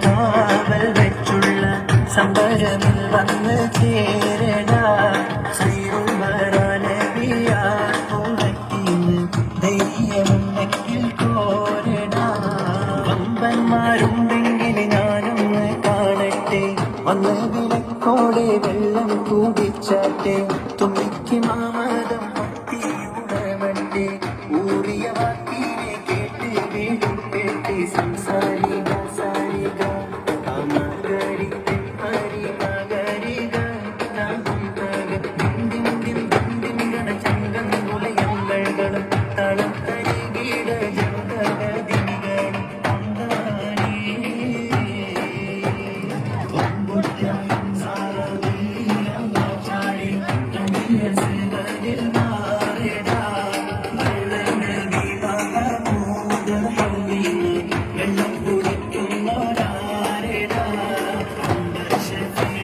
കാവൽ വെച്ചുള്ള സംബരമിൽ വന്ന് ചേരടാ ധൈര്യമുണ്ടെങ്കിൽ കോരടാ വമ്പന്മാരുണ്ടെങ്കിൽ ഞാനൊന്ന് കാണട്ടെ വന്ന് വിലക്കോടെ വെള്ളം കൂടിച്ചാട്ടെ തുമ്മിക്ക് മാമതം മുട്ടിയുടവട്ടെ ഊറിയ വാക്കിനെ കേട്ട് വീടും കേട്ട് സംസാരി